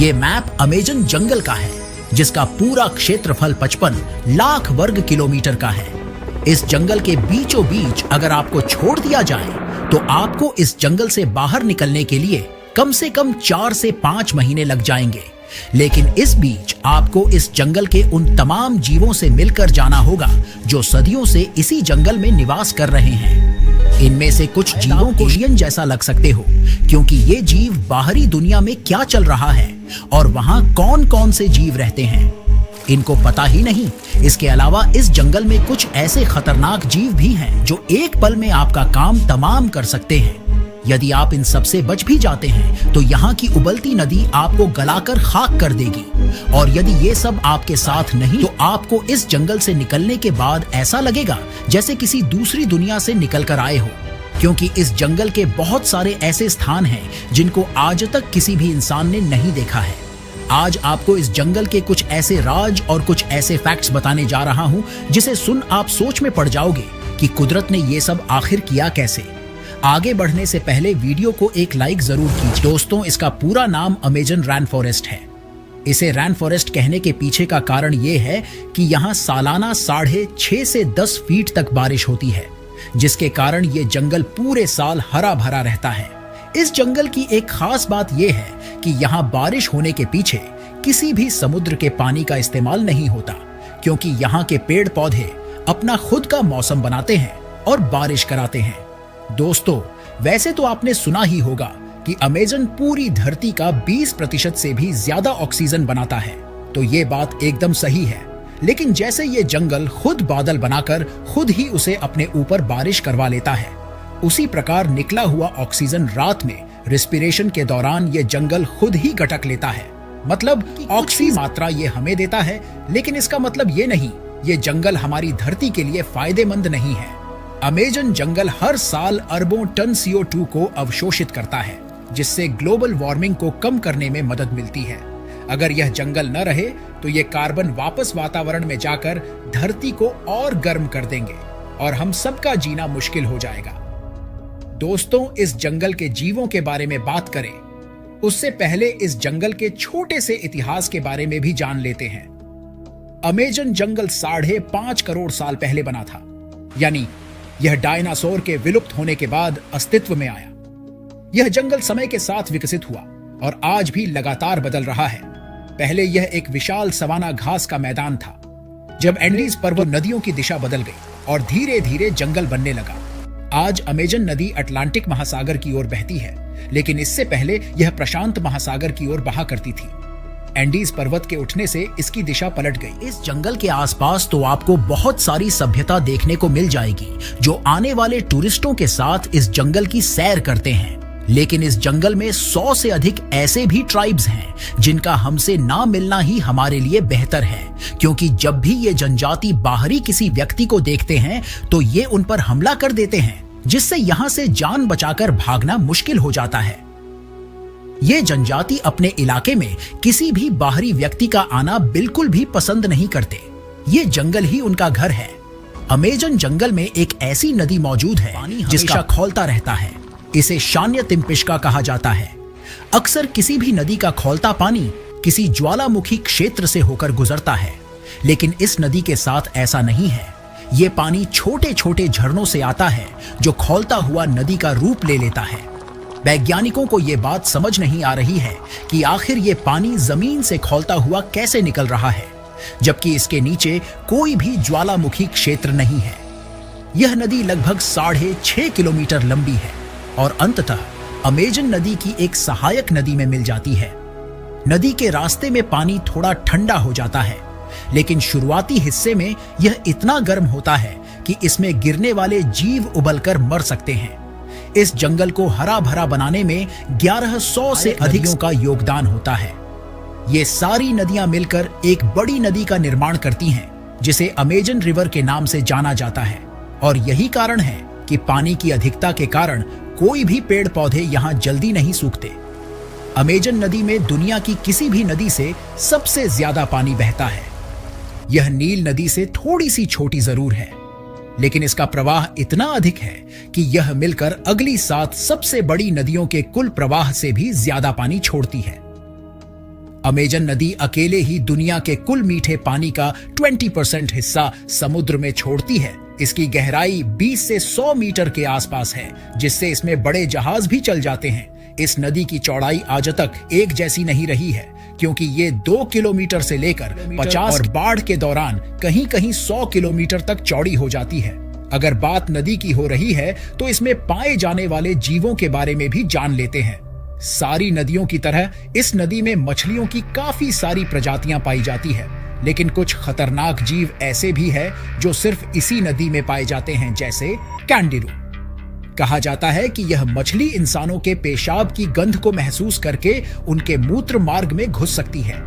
ये map Amazon जंगल का है, जिसका पूरा क्षेत्रफल 55 लाख वर्ग किलोमीटर का है। इस जंगल के बीचों बीच अगर आपको छोड़ दिया जाए तो आपको इस जंगल से बाहर निकलने के लिए कम से कम 4 से 5 महीने लग जाएंगे। लेकिन इस बीच आपको इस जंगल के उन तमाम जीवों से मिलकर जाना होगा जो सदियों से इसी जंगल में निवास कर रहे हैं। इनमें से कुछ जीवों को एलियन जैसा लग सकते हो, क्योंकि ये जीव बाहरी दुनिया में क्या चल रहा है और वहां कौन कौन से जीव रहते हैं इनको पता ही नहीं। इसके अलावा इस जंगल में कुछ ऐसे खतरनाक जीव भी हैं जो एक पल में आपका काम तमाम कर सकते हैं। यदि आप इन सब से बच भी जाते हैं तो यहाँ की उबलती नदी आपको गलाकर खाक कर देगी। और यदि ये सब आपके साथ नहीं तो आपको इस जंगल से निकलने के बाद ऐसा लगेगा जैसे किसी दूसरी दुनिया से निकल कर आए हो, क्योंकि इस जंगल के बहुत सारे ऐसे स्थान हैं जिनको आज तक किसी भी इंसान ने नहीं देखा है। आज आपको इस जंगल के कुछ ऐसे राज और कुछ ऐसे फैक्ट्स बताने जा रहा हूं जिसे सुन आप सोच में पड़ जाओगे कि कुदरत ने ये सब आखिर किया कैसे। आगे बढ़ने से पहले वीडियो को एक लाइक जरूर कीजिए। दोस्तों, इसका पूरा नाम अमेजन रैन फॉरेस्ट है। इसे रैन फॉरेस्ट कहने के पीछे का कारण ये है कि यहाँ सालाना 6.5 से 10 फीट तक बारिश होती है, जिसके कारण ये जंगल पूरे साल हरा भरा रहता है। इस जंगल की एक खास बात यह है कि यहाँ बारिश होने के पीछे किसी भी समुद्र के पानी का इस्तेमाल नहीं होता, क्योंकि यहाँ के पेड़ पौधे अपना खुद का मौसम बनाते हैं और बारिश कराते हैं। दोस्तों, वैसे तो आपने सुना ही होगा कि अमेजन पूरी धरती का 20% से भी ज्यादा ऑक्सीजन बनाता है, तो ये बात एकदम सही है। लेकिन जैसे ये जंगल खुद बादल बनाकर खुद ही उसे अपने ऊपर बारिश करवा लेता है, उसी प्रकार निकला हुआ ऑक्सीजन रात में रिस्पिरेशन के दौरान ये जंगल खुद ही गटक लेता है। मतलब ऑक्सी मात्रा ये हमें देता है, लेकिन इसका मतलब ये नहीं ये जंगल हमारी धरती के लिए फायदेमंद नहीं है। अमेजन जंगल हर साल अरबों टन CO2 को अवशोषित करता है, जिससे ग्लोबल वार्मिंग को कम करने में मदद मिलती है। अगर यह जंगल न रहे तो ये कार्बन वापस वातावरण में जाकर धरती को और गर्म कर देंगे और हम सबका जीना मुश्किल हो जाएगा। दोस्तों, इस जंगल के जीवों के बारे में बात करें उससे पहले इस जंगल के छोटे से इतिहास के बारे में भी जान लेते हैं। अमेजन जंगल 5.5 करोड़ साल पहले बना था, यानी यह डायनासोर के विलुप्त होने के बाद अस्तित्व में आया। यह जंगल समय के साथ विकसित हुआ और आज भी लगातार बदल रहा है। पहले यह एक विशाल सवाना घास का मैदान था। जब एंडीज पर्वत नदियों की दिशा बदल गई और धीरे धीरे जंगल बनने लगा। आज अमेजन नदी अटलांटिक महासागर की ओर बहती है, लेकिन इससे पहले यह प्रशांत महासागर की ओर बहा करती थी। एंडीज पर्वत के उठने से इसकी दिशा पलट गई। इस जंगल के आसपास तो आपको बहुत सारी सभ्यता देखने को मिल जाएगी जो आने वाले टूरिस्टों के साथ इस जंगल की सैर करते हैं। लेकिन इस जंगल में 100 से अधिक ऐसे भी ट्राइब्स हैं जिनका हमसे ना मिलना ही हमारे लिए बेहतर है, क्योंकि जब भी ये जनजाति बाहरी किसी व्यक्ति को देखते हैं तो ये उन पर हमला कर देते हैं, जिससे यहाँ से जान बचाकर भागना मुश्किल हो जाता है। ये जनजाति अपने इलाके में किसी भी बाहरी व्यक्ति का आना बिल्कुल भी पसंद नहीं करते। ये जंगल ही उनका घर है। अमेजन जंगल में एक ऐसी नदी मौजूद है जिसका खौलता रहता है। इसे शान्य तिम्पिश्का कहा जाता है। अक्सर किसी भी नदी का खौलता पानी किसी ज्वालामुखी क्षेत्र से होकर गुजरता है, लेकिन इस नदी के साथ ऐसा नहीं है। ये पानी छोटे छोटे झरनों से आता है जो खौलता हुआ नदी का रूप ले लेता है। वैज्ञानिकों को ये बात समझ नहीं आ रही है कि आखिर ये पानी जमीन से खौलता हुआ कैसे निकल रहा है, जबकि इसके नीचे कोई भी ज्वालामुखी क्षेत्र नहीं है। यह नदी लगभग 6.5 किलोमीटर लंबी है और अंततः अमेजन नदी की एक सहायक नदी में मिल जाती है। नदी के रास्ते में पानी थोड़ा ठंडा हो जाता है, लेकिन शुरुआती हिस्से में यह इतना गर्म होता है कि इसमें गिरने वाले जीव उबलकर मर सकते हैं। इस जंगल को हरा भरा बनाने में 1100 से अधिक का योगदान होता है। ये सारी नदियां मिलकर एक बड़ी नदी का निर्माण करती हैं, जिसे अमेजन रिवर के नाम से जाना जाता है। और यही कारण है कि पानी की अधिकता के कारण कोई भी पेड़ पौधे यहाँ जल्दी नहीं सूखते। अमेजन नदी में दुनिया की किसी भी नदी से सबसे ज्यादा पानी बहता है। यह नील नदी से थोड़ी सी छोटी जरूर है, लेकिन इसका प्रवाह इतना अधिक है कि यह मिलकर अगली 7 सबसे बड़ी नदियों के कुल प्रवाह से भी ज्यादा पानी छोड़ती है। अमेजन नदी अकेले ही दुनिया के कुल मीठे पानी का 20% हिस्सा समुद्र में छोड़ती है। इसकी गहराई 20 से 100 मीटर के आसपास है, जिससे इसमें बड़े जहाज भी चल जाते हैं। इस नदी की चौड़ाई आज तक एक जैसी नहीं रही है, क्योंकि ये 2 किलोमीटर से लेकर 50 और बाढ़ के दौरान कहीं कहीं 100 किलोमीटर तक चौड़ी हो जाती है। अगर बात नदी की हो रही है तो इसमें पाए जाने वाले जीवों के बारे में भी जान लेते हैं। सारी नदियों की तरह इस नदी में मछलियों की काफी सारी प्रजातियां पाई जाती है, लेकिन कुछ खतरनाक जीव ऐसे भी है जो सिर्फ इसी नदी में पाए जाते हैं, जैसे कैंडिरू। कहा जाता है कि यह मछली इंसानों के पेशाब की गंध को महसूस करके उनके मूत्र मार्ग में घुस सकती है।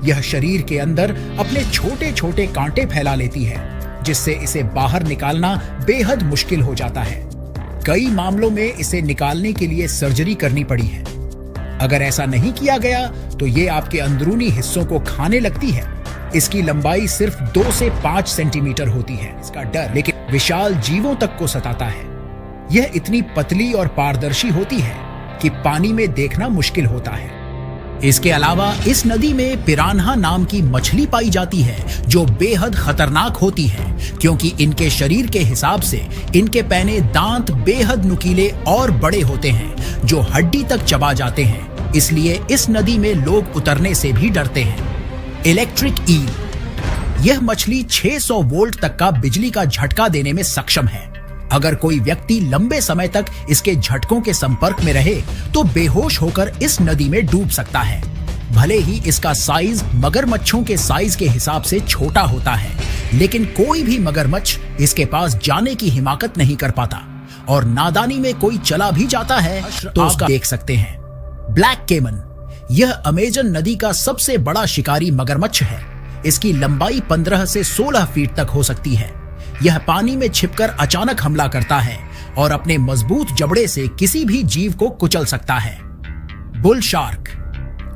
यह शरीर के अंदर अपने छोटे छोटे कांटे फैला लेती है, जिससे इसे बाहर निकालना बेहद मुश्किल हो जाता है। कई मामलों में इसे निकालने के लिए सर्जरी करनी पड़ी है। अगर ऐसा नहीं किया गया तो ये आपके अंदरूनी हिस्सों को खाने लगती है। इसकी लंबाई सिर्फ 2 से 5 सेंटीमीटर होती है। इसका डर लेकिन विशाल जीवों तक को सताता है। यह इतनी पतली और पारदर्शी होती है कि पानी में देखना मुश्किल होता है। इसके अलावा इस नदी में पिरान्हा नाम की मछली पाई जाती है, जो बेहद खतरनाक होती है, क्योंकि इनके शरीर के हिसाब से इनके पैने दांत बेहद नुकीले और बड़े होते हैं, जो हड्डी तक चबा जाते हैं। इसलिए इस नदी में लोग उतरने से भी डरते हैं। इलेक्ट्रिक ईल, यह मछली 600 वोल्ट तक का बिजली का झटका देने में सक्षम है। अगर कोई व्यक्ति लंबे समय तक इसके झटकों के संपर्क में रहे तो बेहोश होकर इस नदी में डूब सकता है। भले ही इसका साइज मगरमच्छों के साइज के हिसाब से छोटा होता है, लेकिन कोई भी मगरमच्छ इसके पास जाने की हिमाकत नहीं कर पाता, और नादानी में कोई चला भी जाता है तो उसका देख सकते हैं। ब्लैक केमन, यह अमेजन नदी का सबसे बड़ा शिकारी मगरमच्छ है। इसकी लंबाई 15 से 16 फीट तक हो सकती है। यह पानी में छिपकर अचानक हमला करता है और अपने मजबूत जबड़े से किसी भी जीव को कुचल सकता है। बुल शार्क,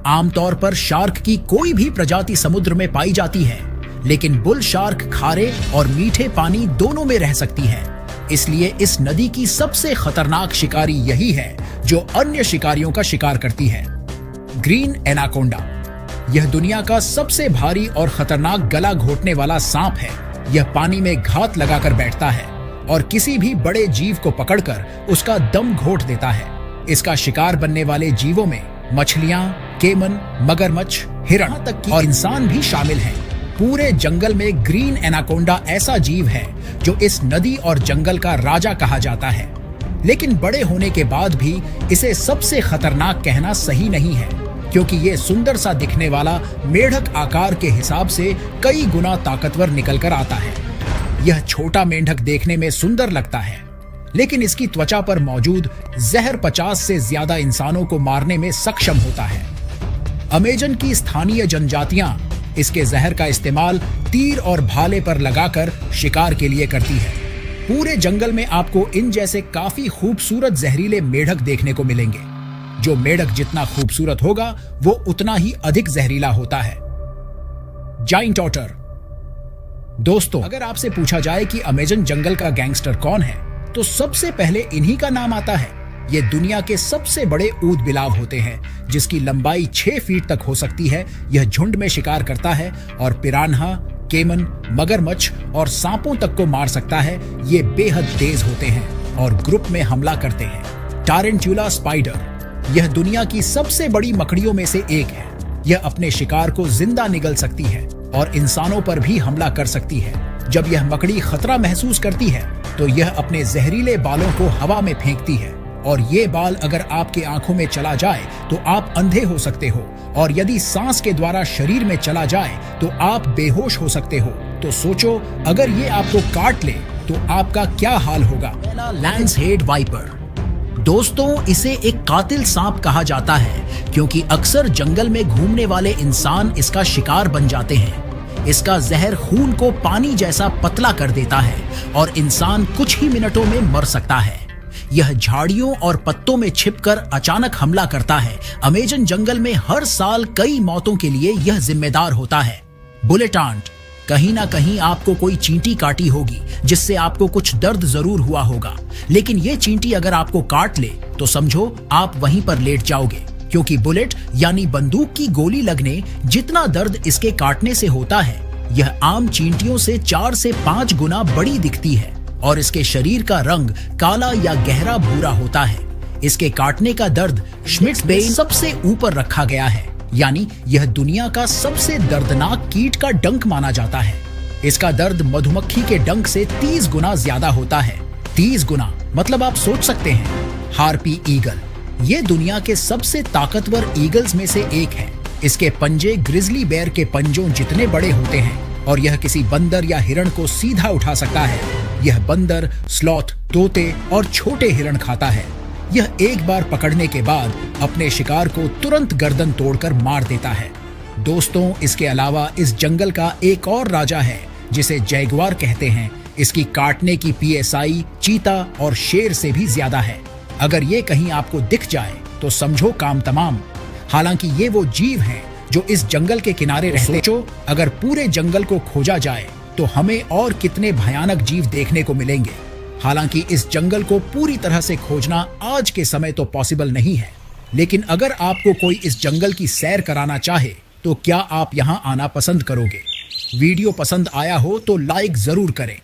आमतौर पर शार्क की कोई भी प्रजाति समुद्र में पाई जाती है, लेकिन बुल शार्क खारे और मीठे पानी दोनों में रह सकती है। इसलिए इस नदी की सबसे खतरनाक शिकारी यही है जो अन्य शिकारियों का शिकार करती है। ग्रीन एनाकोंडा, यह दुनिया का सबसे भारी और खतरनाक गला घोटने वाला सांप है। यह पानी में घात लगाकर बैठता है और किसी भी बड़े जीव को पकड़कर उसका दम घोट देता है। इसका शिकार बनने वाले जीवों में मछलियां, केमन, मगरमच्छ, हिरण तक और इंसान भी शामिल हैं। पूरे जंगल में ग्रीन एनाकोंडा ऐसा जीव है जो इस नदी और जंगल का राजा कहा जाता है, लेकिन बड़े होने के बाद भी इसे सबसे खतरनाक कहना सही नहीं है, क्योंकि ये सुंदर सा दिखने वाला मेढक आकार के हिसाब से कई गुना ताकतवर निकल कर आता है। यह छोटा मेंढक देखने में सुंदर लगता है, लेकिन इसकी त्वचा पर मौजूद जहर 50 से ज्यादा इंसानों को मारने में सक्षम होता है। अमेजन की स्थानीय जनजातियां इसके जहर का इस्तेमाल तीर और भाले पर लगाकर शिकार के लिए करती है। पूरे जंगल में आपको इन जैसे काफी खूबसूरत जहरीले मेढक देखने को मिलेंगे। जो मेढक जितना खूबसूरत होगा वो उतना ही अधिक जहरीला होता है। जाइंट ऑटर, दोस्तों अगर आपसे पूछा जाए कि अमेजन जंगल का गैंगस्टर कौन है, तो सबसे पहले इन्हीं का नाम आता है। ये दुनिया के सबसे बड़े ऊद बिलाव होते हैं, जिसकी लंबाई 6 फीट तक हो सकती है। यह झुंड में शिकार करता है और पिरान्हा, केमन, मगरमच्छ और सांपों तक को मार सकता है। ये बेहद तेज होते हैं और ग्रुप में हमला करते हैं। टारेंट्यूला स्पाइडर, यह दुनिया की सबसे बड़ी मकड़ियों में से एक है। यह अपने शिकार को जिंदा निगल सकती है और इंसानों पर भी हमला कर सकती है। जब यह मकड़ी खतरा महसूस करती है तो यह अपने जहरीले बालों को हवा में फेंकती है, और ये बाल अगर आपके आंखों में चला जाए तो आप अंधे हो सकते हो, और यदि सांस के द्वारा शरीर में चला जाए तो आप बेहोश हो सकते हो। तो सोचो, अगर ये आपको काट ले तो आपका क्या हाल होगा। लैंस हेड वाइपर, दोस्तों इसे एक कातिल सांप कहा जाता है, क्योंकि अक्सर जंगल में घूमने वाले इंसान इसका शिकार बन जाते हैं। इसका जहर खून को पानी जैसा पतला कर देता है और इंसान कुछ ही मिनटों में मर सकता है। यह झाड़ियों और पत्तों में छिपकर अचानक हमला करता है। अमेजन जंगल में हर साल कई मौतों के लिए यह जिम्मेदार होता है। बुलेट आंट, कहीं ना कहीं आपको कोई चींटी काटी होगी जिससे आपको कुछ दर्द जरूर हुआ होगा, लेकिन ये चींटी अगर आपको काट ले तो समझो आप वहीं पर लेट जाओगे, क्योंकि बुलेट यानी बंदूक की गोली लगने जितना दर्द इसके काटने से होता है, यह आम चींटियों से 4 से 5 गुना बड़ी दिखती है और इसके शरीर का रंग काला या गहरा भूरा होता है। इसके काटने का दर्द श्मिट्ज़बेइन सबसे ऊपर रखा गया है, यानी यह दुनिया का सबसे दर्दनाक कीट का डंक माना जाता है। इसका दर्द मधुमक्खी के डंक से 30 गुना ज्यादा होता है। 30 गुना मतलब आप सोच सकते हैं। हार्पी ईगल ये दुनिया के सबसे ताकतवर ईगल्स में से एक है। इसके पंजे ग्रिजली बेयर के पंजों जितने बड़े होते हैं और यह किसी बंदर या हिरण को सीधा उठा सकता है। यह बंदर, स्लॉथ, तोते और छोटे हिरण खाता है। यह एक बार पकड़ने के बाद अपने शिकार को तुरंत गर्दन तोड़कर मार देता है। दोस्तों, इसके अलावा इस जंगल का एक और राजा है जिसे जैगुआर कहते हैं। इसकी काटने की PSI चीता और शेर से भी ज्यादा है। अगर ये कहीं आपको दिख जाए तो समझो काम तमाम। हालांकि ये वो जीव हैं जो इस जंगल के किनारे रहते हैं। सोचो, अगर पूरे जंगल को खोजा जाए तो हमें और कितने भयानक जीव देखने को मिलेंगे। हालांकि इस जंगल को पूरी तरह से खोजना आज के समय तो पॉसिबल नहीं है, लेकिन अगर आपको कोई इस जंगल की सैर कराना चाहे तो क्या आप यहाँ आना पसंद करोगे? वीडियो पसंद आया हो तो लाइक जरूर करें।